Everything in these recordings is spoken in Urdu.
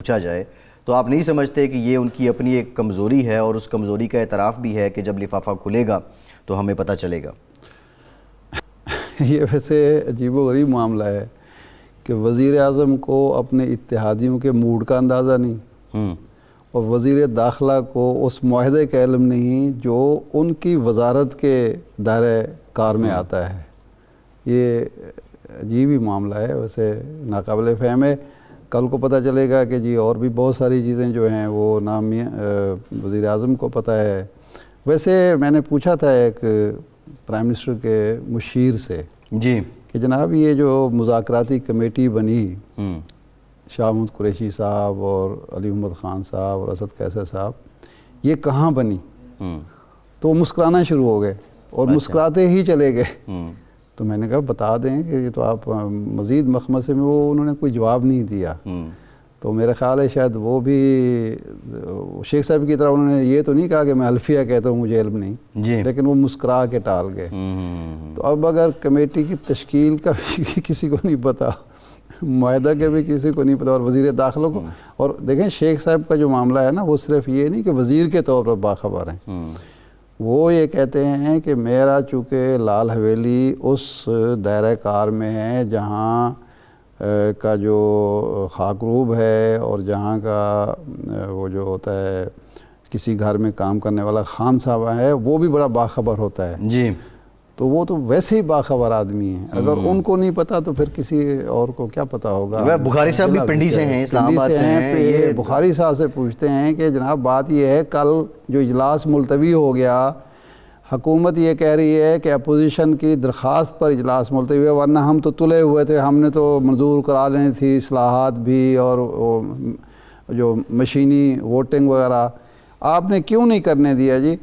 پوچھا جائے تو آپ نہیں سمجھتے کہ یہ ان کی اپنی ایک کمزوری ہے اور اس کمزوری کا اعتراف بھی ہے کہ جب لفافہ کھلے گا تو ہمیں پتہ چلے گا؟ یہ ویسے عجیب و غریب معاملہ ہے کہ وزیر اعظم کو اپنے اتحادیوں کے موڈ کا اندازہ نہیں اور وزیر داخلہ کو اس معاہدے کا علم نہیں جو ان کی وزارت کے دائرہ کار میں آتا ہے۔ یہ عجیب ہی معاملہ ہے، ویسے ناقابل فہم ہے۔ کل کو پتہ چلے گا کہ جی اور بھی بہت ساری چیزیں جو ہیں وہ نام وزیر اعظم کو پتہ ہے۔ ویسے میں نے پوچھا تھا ایک پرائم منسٹر کے مشیر سے جی کہ جناب یہ جو مذاکراتی کمیٹی بنی شاہ محمود قریشی صاحب اور علی محمد خان صاحب اور اسد قیصر صاحب، یہ کہاں بنی؟ تو وہ مسکرانا شروع ہو گئے اور مسکراتے ہی چلے گئے۔ تو میں نے کہا بتا دیں کہ یہ تو آپ مزید مخمصے میں، وہ انہوں نے کوئی جواب نہیں دیا۔ تو میرا خیال ہے شاید وہ بھی شیخ صاحب کی طرح انہوں نے یہ تو نہیں کہا کہ میں الفیہ کہتا ہوں مجھے علم نہیں، لیکن وہ مسکرا کے ٹال گئے۔ تو اب اگر کمیٹی کی تشکیل کا بھی کسی کو نہیں پتا، معاہدہ کے بھی کسی کو نہیں پتا، اور وزیر داخلہ کو، اور دیکھیں شیخ صاحب کا جو معاملہ ہے نا، وہ صرف یہ نہیں کہ وزیر کے طور پر باخبر ہیں، وہ یہ کہتے ہیں کہ میرا چونکہ لال حویلی اس دائرہ کار میں ہے جہاں کا جو خاکروب ہے اور جہاں کا وہ جو ہوتا ہے کسی گھر میں کام کرنے والا خان صاحب ہے، وہ بھی بڑا باخبر ہوتا ہے۔ جی تو وہ تو ویسے ہی باخبر آدمی ہیں، اگر ان کو نہیں پتا تو پھر کسی اور کو کیا پتا ہوگا۔ بخاری صاحب بھی پنڈی سے ہیں، اسلام آباد سے ہیں۔ یہ بخاری صاحب سے پوچھتے ہیں کہ جناب بات یہ ہے، کل جو اجلاس ملتوی ہو گیا، حکومت یہ کہہ رہی ہے کہ اپوزیشن کی درخواست پر اجلاس ملتوی ہے، ورنہ ہم تو تلے ہوئے تھے، ہم نے تو منظور کرا لینی تھی اصلاحات بھی اور جو مشینی ووٹنگ وغیرہ، آپ نے کیوں نہیں کرنے دیا جی؟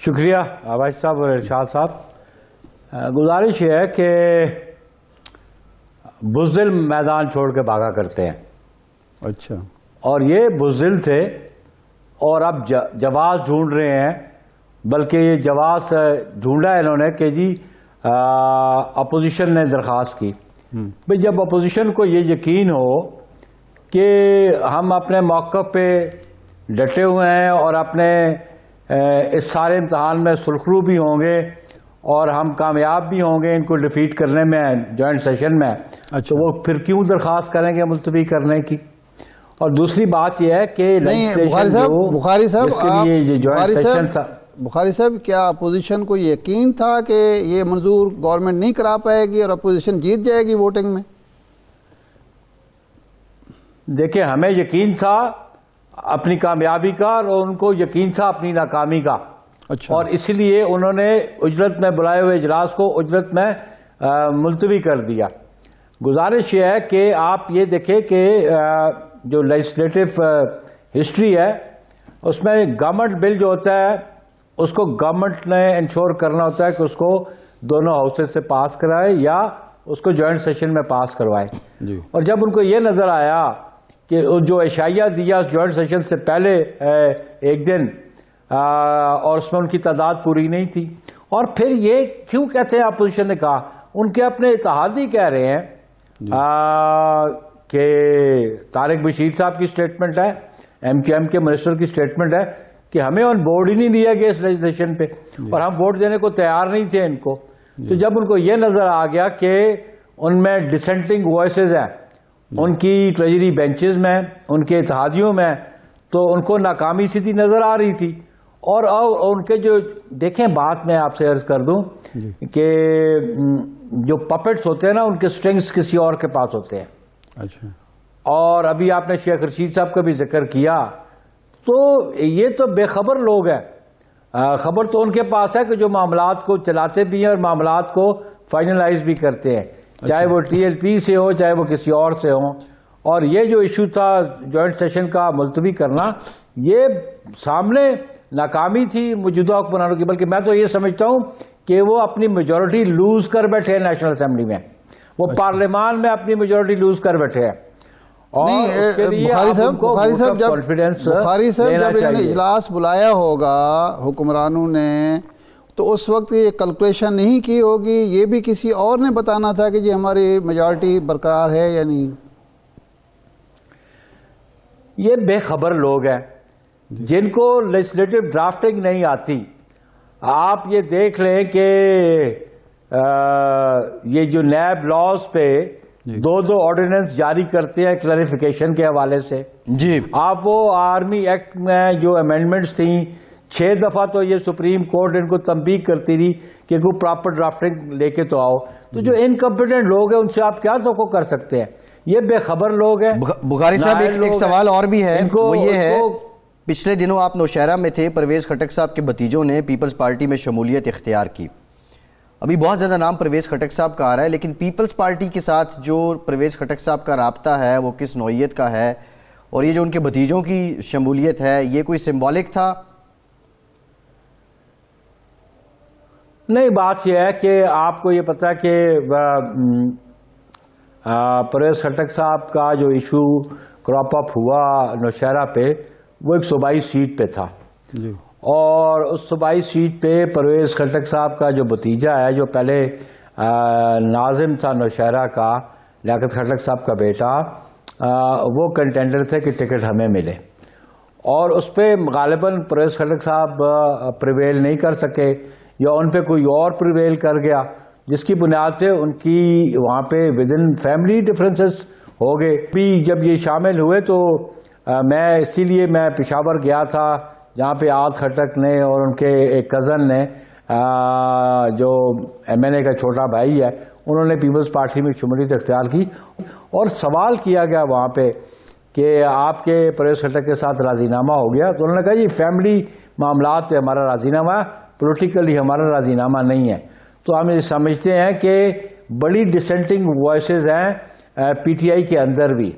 شکریہ عباس صاحب اور ارشاد صاحب۔ گزارش یہ ہے کہ بزدل میدان چھوڑ کے بھاگا کرتے ہیں۔ اچھا، اور یہ بزدل تھے اور اب جواز ڈھونڈ رہے ہیں، بلکہ یہ جواز ڈھونڈا ہے انہوں نے کہ جی اپوزیشن نے درخواست کی۔ بھئی جب اپوزیشن کو یہ یقین ہو کہ ہم اپنے موقف پہ ڈٹے ہوئے ہیں اور اپنے اس سارے امتحان میں سرخرو بھی ہوں گے اور ہم کامیاب بھی ہوں گے ان کو ڈیفیٹ کرنے میں جوائنٹ سیشن میں، تو وہ پھر کیوں درخواست کریں گے ملتوی کرنے کی؟ اور دوسری بات یہ ہے کہ بخاری صاحب کیا اپوزیشن کو یقین تھا کہ یہ منظور گورنمنٹ نہیں کرا پائے گی اور اپوزیشن جیت جائے گی ووٹنگ میں؟ دیکھیں ہمیں یقین تھا اپنی کامیابی کا اور ان کو یقین تھا اپنی ناکامی کا۔ اچھا، اور اس لیے انہوں نے اجرت میں بلائے ہوئے اجلاس کو اجرت میں ملتوی کر دیا۔ گزارش یہ ہے کہ آپ یہ دیکھیں کہ جو لیجسلیٹو ہسٹری ہے اس میں گورنمنٹ بل جو ہوتا ہے اس کو گورنمنٹ نے انشور کرنا ہوتا ہے کہ اس کو دونوں ہاؤسز سے پاس کرائے یا اس کو جوائنٹ سیشن میں پاس کروائے۔ اور جب ان کو یہ نظر آیا کہ جو عشائیہ دیا جوائنٹ سیشن سے پہلے ایک دن اور اس میں ان کی تعداد پوری نہیں تھی، اور پھر یہ کیوں کہتے ہیں اپوزیشن نے کہا، ان کے اپنے اتحادی کہہ رہے ہیں کہ طارق بشیر صاحب کی سٹیٹمنٹ ہے، ایم کیو ایم کے منسٹر کی سٹیٹمنٹ ہے کہ ہمیں آن بورڈ ہی نہیں لیا گیا اس لیجسلیشن پہ اور ہم ووٹ دینے کو تیار نہیں تھے ان کو۔ تو جب ان کو یہ نظر آ گیا کہ ان میں ڈسینٹنگ وائسز ہیں ان کی ٹریجری بینچز میں، ان کے اتحادیوں میں، تو ان کو ناکامی سیدھی نظر آ رہی تھی۔ اور ان کے جو دیکھیں بات میں آپ سے عرض کر دوں کہ جو پپٹس ہوتے ہیں نا ان کے سٹرنگز کسی اور کے پاس ہوتے ہیں۔ اچھا، اور ابھی آپ نے شیخ رشید صاحب کا بھی ذکر کیا، تو یہ تو بے خبر لوگ ہیں۔ خبر تو ان کے پاس ہے کہ جو معاملات کو چلاتے بھی ہیں اور معاملات کو فائنلائز بھی کرتے ہیں، چاہے وہ ٹی ایل پی سے ہو چاہے وہ کسی اور سے ہو۔ اور یہ جو ایشو تھا جوائنٹ سیشن کا ملتوی کرنا، یہ سامنے ناکامی تھی موجودہ حکمرانوں کی، بلکہ میں تو یہ سمجھتا ہوں کہ وہ اپنی میجورٹی لوز کر بیٹھے ہیں نیشنل اسمبلی میں، وہ پارلیمان میں اپنی میجورٹی لوز کر بیٹھے ہیں۔ بخاری صاحب جب انہوں نے اجلاس بلایا ہوگا حکمرانوں نے، تو اس وقت یہ کیلکولیشن نہیں کی ہوگی، یہ بھی کسی اور نے بتانا تھا کہ جی ہماری میجارٹی برقرار ہے یا نہیں؟ یہ بے خبر لوگ ہیں جن کو لیجسلیٹو ڈرافٹنگ نہیں آتی. آپ یہ دیکھ لیں کہ یہ جو نیب لاز پہ دو آرڈیننس جاری کرتے ہیں کلیریفیکیشن کے حوالے سے. جی آپ وہ آرمی ایکٹ میں جو امینڈمنٹس تھیں 6 دفعہ تو یہ سپریم کورٹ ان کو تنبیہ کرتی رہی کہ کوئی پراپر ڈرافٹنگ لے کے تو آؤ. تو جو انکمپیٹنٹ لوگ ہیں ان سے آپ کیا توقع کر سکتے ہیں؟ یہ بے خبر لوگ ہیں. بخاری صاحب ایک سوال اور بھی ہے، وہ یہ ہے پچھلے دنوں آپ نوشہرہ میں تھے، پرویز خٹک صاحب کے بھتیجوں نے پیپلز پارٹی میں شمولیت اختیار کی. ابھی بہت زیادہ نام پرویز خٹک صاحب کا آ رہا ہے، لیکن پیپلز پارٹی کے ساتھ جو پرویز خٹک صاحب کا رابطہ ہے وہ کس نوعیت کا ہے، اور یہ جو ان کے بھتیجوں کی شمولیت ہے یہ کوئی سمبولک تھا؟ نہیں، بات یہ ہے کہ آپ کو یہ پتا کہ پرویز خٹک صاحب کا جو ایشو کراپ اپ ہوا نوشہرہ پہ وہ ایک صوبائی سیٹ پہ تھا جی. اور اس صوبائی سیٹ پہ پرویز خٹک صاحب کا جو بھتیجا ہے جو پہلے ناظم تھا نوشہرہ کا، لیاقت خٹک صاحب کا بیٹا، وہ کنٹینڈر تھے کہ ٹکٹ ہمیں ملے، اور اس پہ غالباً پرویز خٹک صاحب پریویل نہیں کر سکے یا ان پہ کوئی اور پریویل کر گیا، جس کی بنیاد پہ ان کی وہاں پہ ودن فیملی ڈفرینسز ہو گئے. بھی جب یہ شامل ہوئے تو میں اسی لیے میں پشاور گیا تھا جہاں پہ عاد خٹک نے اور ان کے ایک کزن نے جو ایم این اے کا چھوٹا بھائی ہے انہوں نے پیپلز پارٹی میں شمولیت اختیار کی، اور سوال کیا گیا وہاں پہ کہ آپ کے پرویز خٹک کے ساتھ راضی نامہ ہو گیا، تو انہوں نے کہا یہ فیملی معاملات پہ ہمارا راضی نامہ ہے، پولیٹیکلی ہمارا راضی نامہ نہیں ہے. تو ہم یہ سمجھتے ہیں کہ بڑی ڈسینٹنگ وائسز ہیں پی ٹی آئی کے اندر بھی،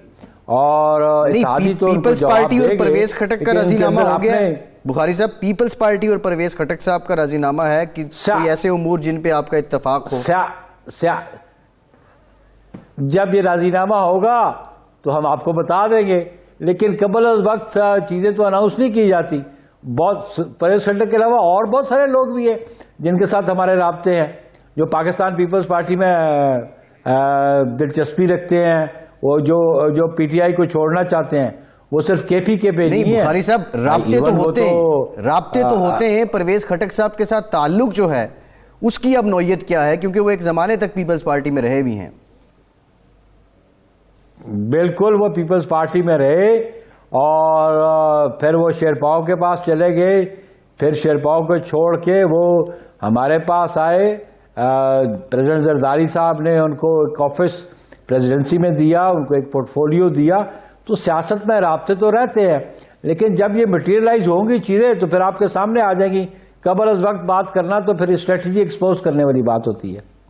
اور پیپلز پارٹی اور پرویز خٹک کا راضی نامہ ہو گیا. بخاری صاحب، پیپلز پارٹی اور پرویز خٹک صاحب کا راضی نامہ ہے کہ کوئی ایسے امور جن پہ آپ کا اتفاق ہو؟ جب یہ راضی نامہ ہوگا تو ہم آپ کو بتا دیں گے، لیکن قبل از وقت چیزیں تو اناؤنس نہیں کی جاتی. بہت پرویز خٹک کے علاوہ اور بہت سارے لوگ بھی ہیں جن کے ساتھ ہمارے رابطے ہیں جو پاکستان پیپلز پارٹی میں دلچسپی رکھتے ہیں، وہ جو پی ٹی آئی کو چھوڑنا چاہتے ہیں، وہ صرف کے پی کے پہ نہیں ہے. بخاری صاحب، رابطے تو ہوتے ہیں. پرویز خٹک صاحب کے ساتھ تعلق جو ہے اس کی اب نوعیت کیا ہے، کیونکہ وہ ایک زمانے تک پیپلز پارٹی میں رہے بھی ہیں؟ بالکل، وہ پیپلز پارٹی میں رہے اور پھر وہ شیرپاؤ کے پاس چلے گئے، پھر شیرپاؤ کو چھوڑ کے وہ ہمارے پاس آئے. پریزیڈنٹ زرداری صاحب نے ان کو ایک آفس پریزیڈنسی میں دیا، ان کو ایک پورٹ فولیو دیا. تو سیاست میں رابطے تو رہتے ہیں، لیکن جب یہ مٹیریلائز ہوں گی چیزیں تو پھر آپ کے سامنے آ جائیں گی. قبل از وقت بات کرنا تو پھر اسٹریٹجی ایکسپوز کرنے والی بات ہوتی ہے.